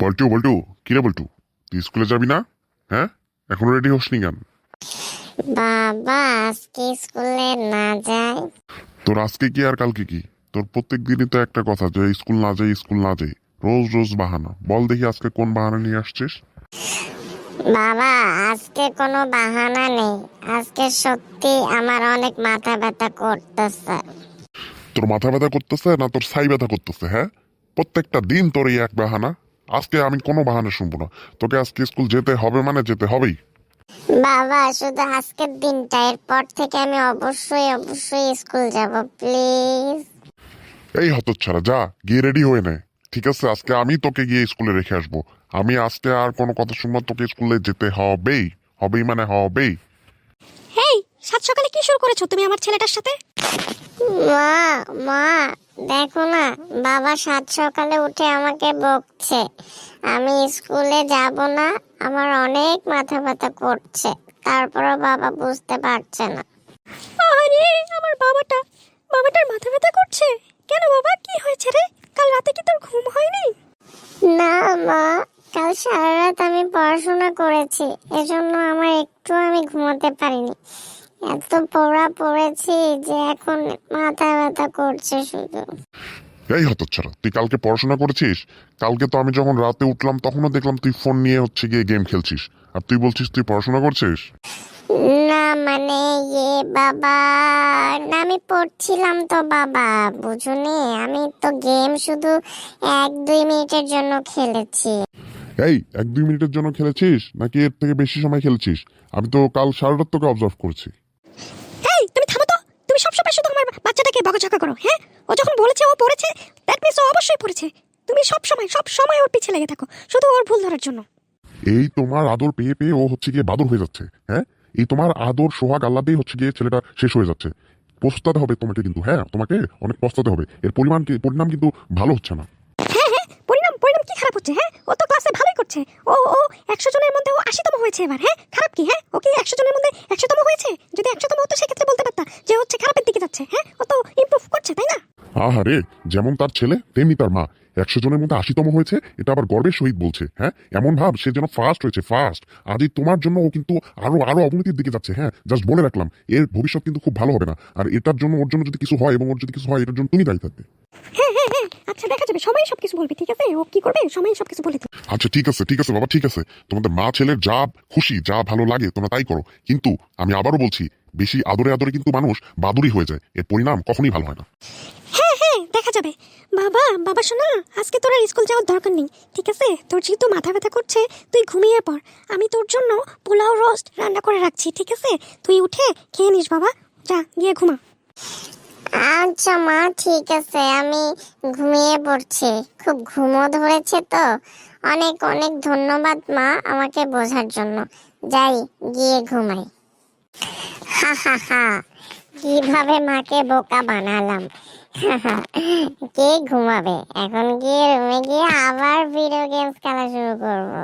বল্টু বল্টু কিরে বল্টু, তুই স্কুলে যাবি না? হ্যাঁ, এখনো রেডি হসনি কেন? বাবা আজকে স্কুলে না যাই। তোর আজকে কি আর কালকে কি? তোর প্রত্যেক দিনই তো একটা কথা, যে স্কুল না যাই স্কুল না যাই, রোজ রোজ বাহানা। বল দেখি আজকে কোন বাহানা নিয়ে আসছিস? বাবা আজকে কোনো বাহানা নেই, আজকে সত্যি আমার অনেক মাথা ব্যথা করতেছে। তোর মাথা ব্যথা করতেছে না তোর ছাই ব্যথা করতেছে? হ্যাঁ, প্রত্যেকটা দিন তোর এই এক বাহানা। আজকে আমি কোনো বাহানা শুনবো না, তোকে আজকে স্কুল যেতে হবে, মানে যেতে হবেই। বাবা শুধু আজকের দিনটা, এরপর থেকে আমি অবশ্যই অবশ্যই স্কুল যাব, প্লিজ। এই হতচ্ছাড়া, যা গিয়ে রেডি হয়ে নে। ঠিক আছে, আজকে আমি তোকে গিয়ে স্কুলে রেখে আসবো। আমি আজকে আর কোনো কথা শুনবো না, তোকে স্কুলে যেতে হবেই। হবেই মানে হবেই। হেই, সাত সকালে কি শুরু করেছো তুমি আমার ছেলেটার সাথে? মা মা দেখো না, বাবা সাত সকালে উঠে আমাকে বকছে। আমি স্কুলে যাব না, আমার অনেক মাথা ব্যথা করছে। তারপরও বাবা বুঝতে পারছে না। আরে আমার বাবাটার মাথা ব্যথা করছে কেন? বাবা কি হয়েছে রে? কাল রাতে কি তোর ঘুম হয়নি? না মা, কাল সারা রাত আমি পড়াশোনা করেছি, এজন্য আমার একটু আমি ঘুমাতে পারিনি। এত পড়া পড়েছি যে এখন মাথা ব্যথা করছে শুধু। এই হতচ্ছাড়া, তুই কালকে পড়াশোনা করেছিস? কালকে তো আমি যখন রাতে উঠলাম তখনও দেখলাম তুই ফোন নিয়ে গিয়ে গেম খেলছিস, আর তুই বলছিস তুই পড়াশোনা করছিস? না মানে বাবা, না আমি পড়ছিলাম তো বাবা, বুঝুনি, আমি তো গেম শুধু 1-2 মিনিটের জন্য খেলেছি। এই 1-2 মিনিটের জন্য খেলেছিস নাকি এর থেকে বেশি সময় খেলেছিস? আমি তো কাল সারা রাত তোকে অবজার্ভ করছি। এই তুমি থামো তো। তুমি সবসময় শুধু আমার বাচ্চাটাকে বকাঝকা করো। হ্যাঁ, ও যখন বলেছে ও পড়েছে, দ্যাট মিন্স ও অবশ্যই পড়েছে। তুমি সব সময় ওর পিছে লেগে থাকো শুধু ওর ভুল ধরার জন্য। এই তোমার আদর পেয়ে পেয়ে ও গিয়ে বাদর হয়ে যাচ্ছে। হ্যাঁ, এই তোমার আদর সোহাগ আল্লাদেই গিয়ে ছেলেটা শেষ হয়ে যাচ্ছে। পস্তাতে হবে তোমাকে কিন্তু, হ্যাঁ তোমাকে অনেক পস্তাতে হবে। এর পরিণাম কিন্তু ভালো হচ্ছে না। হ্যাঁ হ্যাঁ, পরিণাম কি খারাপ হচ্ছে? হ্যাঁ, ও তো ক্লাসে ভালোই করছে। ও 100 জনের মধ্যে ও 80তম হয়েছে এবার। হ্যাঁ, খারাপ কি? হ্যাঁ, ও কি 100 জনের মধ্যে 100তম হয়েছে? যদি 100তম হতো সেক্ষেত্রে বলতে পারতা যে হচ্ছে খারাপের দিকে যাচ্ছে। হ্যাঁ, ও তো ইমপ্রুভ করছে, তাই না? আহারে, যেমন তার ছেলে তেমনি তার মা। 100 জনের মধ্যে 80তম হয়েছে, এটা আবার গর্বের সহিত বলছে। হ্যাঁ, এমন ভাব সে যেন ফার্স্ট হয়েছে, ফার্স্ট। আজই তোমার জন্য ও কিন্তু আরো আরো অবনতির দিকে যাচ্ছে। হ্যাঁ, জাস্ট বলে রাখলাম, এর ভবিষ্যৎ কিন্তু খুব ভালো হবে না। আর এটার জন্য ওর জন্য যদি কিছু হয় এবং ওর যদি কিছু হয়, এটার জন্য তুমি দায়ী থাকবে। হ্যাঁ হ্যাঁ হ্যাঁ, আচ্ছা দেখা যাবে, সময় সবকিছু বলবে, ঠিক আছে? ও কি করবে সময় সবকিছু বলে দেবে। আচ্ছা ঠিক আছে, ঠিক আছে বাবা, ঠিক আছে। তোমাদের মা ছেলের যা খুশি, যা ভালো লাগে তোমরা তাই করো, কিন্তু আমি আবারও বলছি, বেশি আদরে আদরে কিন্তু মানুষ বাদুড়ি হয়ে যায়। এর পরিণাম কখনোই ভালো হয় না। হ্যাঁ হ্যাঁ, দেখা যাবে। বাবা শোনা, আজকে তোর আর স্কুল যাওয়ার দরকার নেই, ঠিক আছে? তোর যেহেতু মাথা ব্যথা করছে, তুই ঘুমিয়ে পড়। আমি তোর জন্য পোলাও রোস্ট রান্না করে রাখছি, ঠিক আছে? তুই উঠে খেয়ে নিস বাবা, যা গিয়ে ঘুমা। আচ্ছা মা, ঠিক আছে, আমি ঘুমিয়ে পড়ছি, খুব ঘুমও ধরেছে তো। অনেক অনেক ধন্যবাদ মা আমাকে বোঝার জন্য। যাই, গিয়ে ঘুমাই। হা হা হা, কিভাবে মাকে বোকা বানালাম। হা হা, কে ঘুমাবে? এখন গিয়ে রুমে গিয়ে আবার ভিডিও গেমস খেলা শুরু করবো।